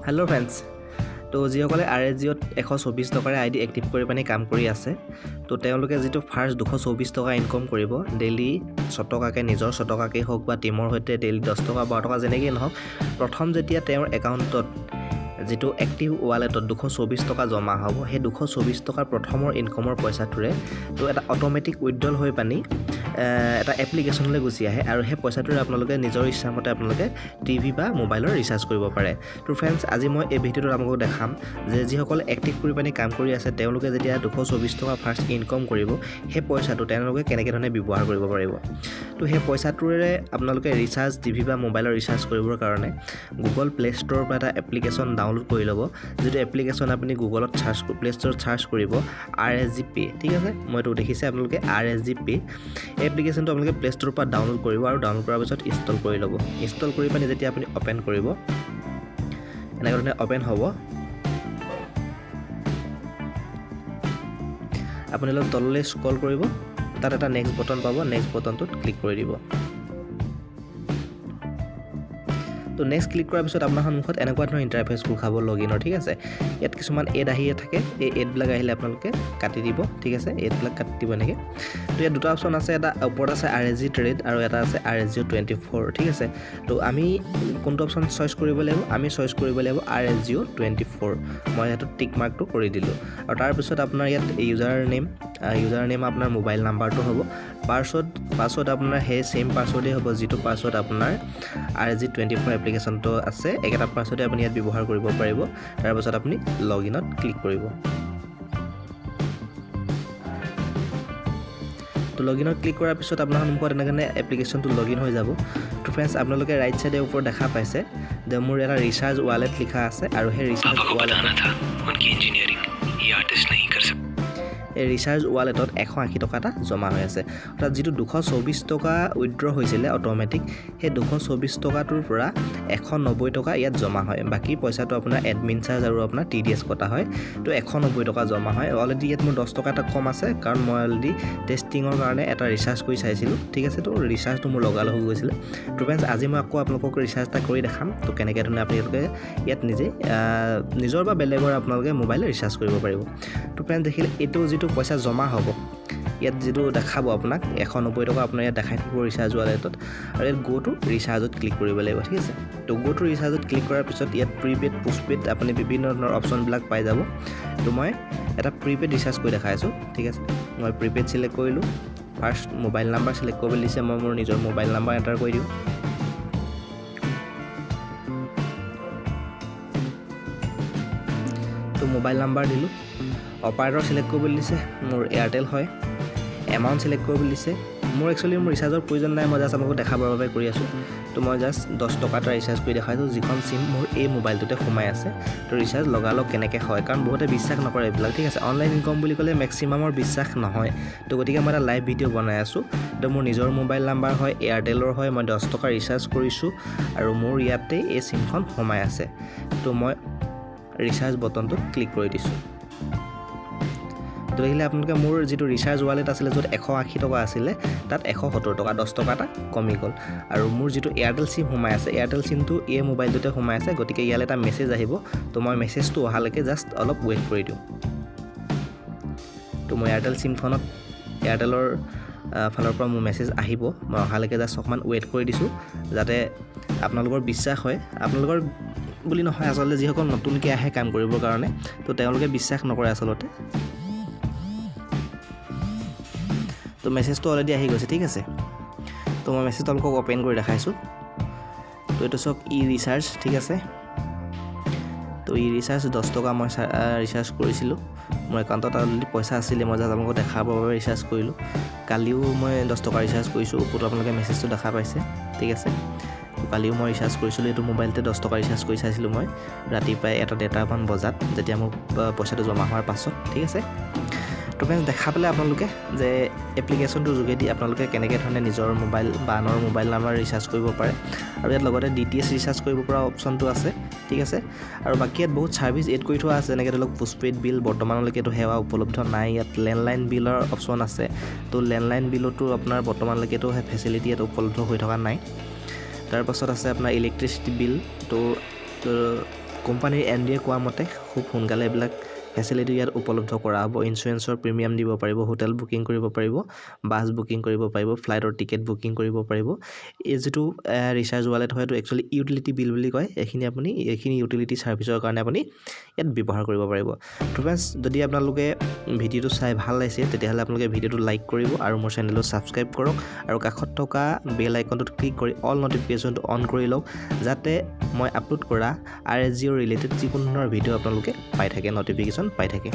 Hello' friends, তো যিসকলে RSGত 124 টকাৰে ID এক্টিভ কৰি পানি কাম কৰি আছে, তো তেওঁলোকে যিটো ফাৰ্ষ্ট 224 টকা ইনকম কৰিব ডেইলি 100 টকাকৈ নিজৰ 100 টকাকৈ হওক বা টিমৰ সৈতে ডেইলি 10 টকা 12 টকা যেনেকৈ নহওক, প্ৰথম যেতিয়া তেওঁৰ একাউণ্টত যিটো এক্টিভ ৱালেটত 224 টকা জমা হ'ব, সেই 224 টকাৰ প্ৰথমৰ ইনকমৰ পইচাটোৰে তো এটা অট'মেটিক উইথড্ৰল হৈ পানি এটা এপ্লিকেশ্যনলৈ গুচি আহে আৰু সেই পইচাটোৰে আপোনালোকে নিজৰ ইচ্ছামতে আপোনালোকে টিভি বা মোবাইলৰ ৰিচাৰ্জ কৰিব পাৰে। তো ফ্ৰেণ্ডছ, আজি মই এই ভিডিঅ'টোত আপোনালোকক দেখাম যে যিসকলে এক্টিভ কৰি পানি কাম কৰি আছে, তেওঁলোকে যেতিয়া 224 টকা ফাৰ্ষ্ট ইনকম কৰিব, সেই পইচাটো তেওঁলোকে কেনেকৈ ধৰণে ব্যৱহাৰ কৰিব পাৰিব। তো সেই পইচাটোৰে আপোনালোকে ৰিচাৰ্জ টিভি বা মোবাইলৰ ৰিচাৰ্জ কৰিবৰ কাৰণে গুগল প্লে ষ্ট'ৰৰ পৰা এটা এপ্লিকেশ্যন ডাউনলোড কৰি ল'ব। যিটো এপ্লিকেশ্যন আপুনি গুগলত প্লে ষ্ট'ৰত চাৰ্চ কৰিব RSG Pay, ঠিক আছে। মই এইটো দেখিছে আপোনালোকে RSG Pay এই এপ্লিকেশ্যনটো আপোনালোকে প্লে ষ্ট'ৰৰ পৰা ডাউনলোড কৰিব আৰু ডাউনলোড কৰাৰ পিছত ইনষ্টল কৰি ল'ব। ইনষ্টল কৰি পানি যেতিয়া আপুনি অ'পেন কৰিব, এনেকৈ ধৰণে অ'পেন হ'ব। আপুনি অলপ তললৈ স্ক্ৰল কৰিব, তাত এটা নেক্সট বটন পাব, নেক্সট বটনটোত ক্লিক কৰি দিব। তো নেক্সট ক্লিক কৰাৰ পিছত আপোনাৰ সন্মুখত এনেকুৱা ধৰণৰ ইণ্টাৰফেচ খোল খাব লগইনৰ, ঠিক আছে। ইয়াত কিছুমান এড আহিয়ে থাকে, এই এডবিলাক আহিলে আপোনালোকে কাটি দিব, ঠিক আছে। এডবিলাক কাটি দিব এনেকৈ। তো ইয়াত দুটা অপশ্যন আছে, এটা ওপৰত আছে RSG Trade আৰু এটা আছে RSG 24, ঠিক আছে। তো আমি কোনটো অপশ্যন চইচ কৰিব লাগিব? আমি চইচ কৰিব লাগিব RSG 24। মই ইয়াত টিক মাৰ্কটো কৰি দিলোঁ আৰু তাৰপিছত আপোনাৰ ইয়াত ইউজাৰ নেম আপোনাৰ মোবাইল নাম্বাৰটো হ'ব। পাছৱৰ্ড আপোনাৰ সেই ছেইম পাছৱৰ্ডেই হ'ব, যিটো পাছৱৰ্ড আপোনাৰ RSG 24 এপ্লিকেশ্যনটো আছে, একেটা পাছৱৰ্ডে আপুনি ইয়াত ব্যৱহাৰ কৰিব পাৰিব। তাৰপাছত আপুনি লগইনত ক্লিক কৰিব। তো লগইনত ক্লিক কৰাৰ পিছত আপোনাৰ সন্মুখত এনেকৈ এপ্লিকেশ্যনটো লগইন হৈ যাব। তো ফ্ৰেণ্ডছ, আপোনালোকে ৰাইট চাইডে ওপৰত দেখা পাইছে যে মোৰ এটা ৰিচাৰ্জ ৱালেট লিখা আছে আৰু সেই ৰিচাৰ্জ এই ৰিচাৰ্জ ৱালেটত 180 টকা এটা জমা হৈ আছে। অৰ্থাৎ যিটো 224 টকা উইথড্ৰ হৈছিলে অট'মেটিক, সেই 224 টকাটোৰ পৰা 190 টকা ইয়াত জমা হয়। বাকী পইচাটো আপোনাৰ এডমিন চাৰ্জ আৰু আপোনাৰ TDS কটা হয়। তো 190 টকা জমা হয়। অলৰেডি ইয়াত মোৰ 10 টকা এটা কম আছে, কাৰণ মই অলৰেডি টেষ্টিঙৰ কাৰণে এটা ৰিচাৰ্জ কৰি চাইছিলোঁ, ঠিক আছে। তো ৰিচাৰ্জটো মোৰ লগালগ হৈ গৈছিলে। তো ফ্ৰেণ্ডছ, আজি মই আকৌ আপোনালোকক ৰিচাৰ্জ এটা কৰি দেখাম। তো কেনেকৈ ধৰণে আপোনালোকে ইয়াত নিজে নিজৰ বা বেলেগৰ আপোনালোকে মোবাইল ৰিচাৰ্জ কৰিব পাৰিব। তো ফ্ৰেণ্ডছ, দেখিলে এইটো যিটো পইচা জমা হ'ব, ইয়াত যিটো দেখাব আপোনাক 190 টকা আপোনাৰ ইয়াত দেখাই থাকিব ৰিচাৰ্জ ৱালেটত, আৰু ইয়াত গো টু ৰিচাৰ্জত ক্লিক কৰিব লাগিব, ঠিক আছে। তো গো টু ৰিচাৰ্জত ক্লিক কৰাৰ পিছত ইয়াত প্ৰিপেইড পোষ্টপেইড আপুনি বিভিন্ন ধৰণৰ অপশ্যনবিলাক পাই যাব। তো মই এটা প্ৰিপেইড ৰিচাৰ্জ কৰি দেখাই আছোঁ, ঠিক আছে। মই প্ৰিপেইড ছিলেক্ট কৰিলোঁ। ফাৰ্ষ্ট মোবাইল নাম্বাৰ ছিলেক্ট কৰিবলৈ দিছে, মই মোৰ নিজৰ মোবাইল নাম্বাৰ এণ্টাৰ কৰি দিওঁ। তো মোবাইল নাম্বাৰ দিলোঁ। অপাৰেটৰ ছিলেক্ট কৰিবলৈ দিছে, মোৰ এয়াৰটেল হয়। এমাউণ্ট ছিলেক্ট কৰিবলৈ দিছে। মোৰ ৰিচাৰ্জৰ প্ৰয়োজন নাই, মই জাষ্ট আপোনালোকক দেখাবৰ বাবে কৰি আছোঁ। তো মই জাষ্ট 10 টকা এটা ৰিচাৰ্জ কৰি দেখাইছোঁ, যিখন চিম মোৰ এই মোবাইলটোতে সোমাই আছে। তো ৰিচাৰ্জ লগালগ কেনেকৈ হয়, কাৰণ বহুতে বিশ্বাস নকৰে এইবিলাক, ঠিক আছে। অনলাইন ইনকম বুলি ক'লে মেক্সিমামৰ বিশ্বাস নহয়। তো গতিকে মই এটা লাইভ ভিডিঅ' বনাই আছোঁ। তো মোৰ নিজৰ মোবাইল নাম্বাৰ হয়, এয়াৰটেলৰ হয়, মই 10 টকা ৰিচাৰ্জ কৰিছোঁ আৰু মোৰ ইয়াতে এই চিমখন সোমাই আছে। তো মই ৰিচাৰ্জ বটনটোত ক্লিক কৰি দিছোঁ। তো দেখিলে আপোনালোকে মোৰ যিটো ৰিচাৰ্জ ৱালেট আছিলে, য'ত 180 টকা আছিলে, তাত 170 টকা, 10 টকা এটা কমি গ'ল। আৰু মোৰ যিটো এয়াৰটেল চিম সোমাই আছে, এয়াৰটেল চিমটো এই মোবাইলটোতে সোমাই আছে, গতিকে ইয়ালৈ এটা মেছেজ আহিব। তো মই মেছেজটো অহালৈকে জাষ্ট অলপ ৱেইট কৰি দিওঁ। তো মই এয়াৰটেল চিমখনত এয়াৰটেলৰ ফালৰ পৰা মোৰ মেছেজ আহিব, মই অহালৈকে জাষ্ট অকণমান ৱেইট কৰি দিছোঁ, যাতে আপোনালোকৰ বিশ্বাস হয়। আপোনালোকৰ বুলি নহয়, আচলতে যিসকল নতুনকৈ আহে কাম কৰিবৰ কাৰণে, তো তেওঁলোকে বিশ্বাস নকৰে আচলতে। তো মেছেজটো অলৰেডি আহি গৈছে, ঠিক আছে। তো মই মেছেজটো আপোনালোকক অ'পেন কৰি দেখাইছোঁ। তো এইটো চাওক, ৰিচাৰ্জ, ঠিক আছে। তো ৰিচাৰ্জ 10 টকা মই ৰিচাৰ্জ কৰিছিলোঁ। মোৰ একাউণ্টত অলৰেডি পইচা আছিলে, মই জাষ্ট আপোনালোকক দেখাবৰ বাবে ৰিচাৰ্জ কৰিলোঁ। কালিও মই 10 টকা ৰিচাৰ্জ কৰিছোঁ, ওপৰত আপোনালোকে মেছেজটো দেখা পাইছে, ঠিক আছে। কালিও মই ৰিচাৰ্জ কৰিছিলোঁ, এইটো মোবাইলতে 10 টকা ৰিচাৰ্জ কৰি চাইছিলোঁ মই ৰাতিপুৱাই 1:13 বজাত, যেতিয়া মোৰ পইচাটো জমা হোৱাৰ পাছত, ঠিক আছে। তো ফ্ৰেণ্ডছ, দেখা পালে আপোনালোকে যে এপ্লিকেশ্যনটোৰ যোগেদি আপোনালোকে কেনেকৈ ধৰণে নিজৰ মোবাইল বা আনৰ মোবাইল নাম্বাৰ ৰিচাৰ্জ কৰিব পাৰে। আৰু ইয়াত লগতে DTS ৰিচাৰ্জ কৰিব পৰা অপশ্যনটো আছে, ঠিক আছে। আৰু বাকী ইয়াত বহুত ছাৰ্ভিচ এড কৰি থোৱা আছে, যেনেকৈ ধৰি লওক পোষ্টপেইড বিল, বৰ্তমানলৈকে এইটো সেৱা উপলব্ধ নাই। ইয়াত লেণ্ডলাইন বিলৰ অপশ্যন আছে। তো লেণ্ডলাইন বিলতো আপোনাৰ বৰ্তমানলৈকে এইটো ফেচিলিটি ইয়াত উপলব্ধ হৈ থকা নাই। তাৰপাছত আছে আপোনাৰ ইলেক্ট্ৰিচিটি বিল। তো কোম্পানীৰ NDA কোৱা মতে খুব সোনকালে এইবিলাক ফেচিলিটি ইয়াত উপলব্ধ কৰা হ'ব ইঞ্চুৰেঞ্চৰ প্ৰিমিয়াম দিব পাৰিব হোটেল বুকিং কৰিব পাৰিব বাছ বুকিং কৰিব পাৰিব ফ্লাইটৰ টিকেট বুকিং কৰিব পাৰিব এই যিটো ৰিচাৰ্জ ৱালেট হয় এইটো একচুৱেলি ইউটিলিটি বিল বুলি কয় এইখিনি ইউটিলিটি ছাৰ্ভিচৰ কাৰণে আপুনি ইয়াত ব্যৱহাৰ কৰিব পাৰিব তো ফ্ৰেণ্ডছ যদি আপোনালোকে ভিডিঅ'টো চাই ভাল লাগিছে তেতিয়াহ'লে আপোনালোকে ভিডিঅ'টো লাইক কৰিব আৰু মোৰ চেনেলটো ছাবস্ক্ৰাইব কৰক আৰু কাষত থকা বেল আইকনটোত ক্লিক কৰি অল নটিফিকেশ্যনটো অন কৰি লওক যাতে মই আপলোড কৰা RSGৰ ৰিলেটেড যিকোনো ধৰণৰ ভিডিঅ' আপোনালোকে পাই থাকে নটিফিকেশ্যন পাই থাকে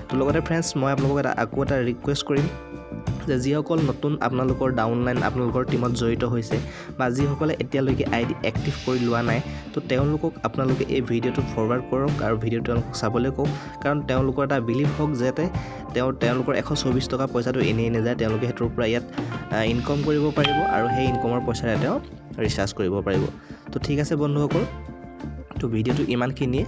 তো লগতে ফ্ৰেণ্ডছ মই আপোনালোকক আকৌ এটা ৰিকুৱেষ্ট কৰিম যে যিসকল নতুন আপোনালোকৰ ডাউনলাইন আপোনালোকৰ টিমত জড়িত হৈছে বা যিসকলে এতিয়ালৈকে ID এক্টিভ কৰি লোৱা নাই তো তেওঁলোকক আপোনালোকে এই ভিডিঅ'টো ফৰৱাৰ্ড কৰক আৰু ভিডিঅ'টো তেওঁলোকক চাবলৈ কওক কাৰণ তেওঁলোকৰ এটা বিলিভ হওক যাতে তেওঁলোকৰ 124 টকা পইচাটো এনেই নাযায় তেওঁলোকে সেইটোৰ পৰা ইয়াত ইনকম কৰিব পাৰিব আৰু সেই ইনকমৰ পইচাৰে তেওঁ ৰিচাৰ্জ কৰিব পাৰিব তো ঠিক আছে বন্ধুসকল তো ভিডিঅ'টো ইমানখিনিয়ে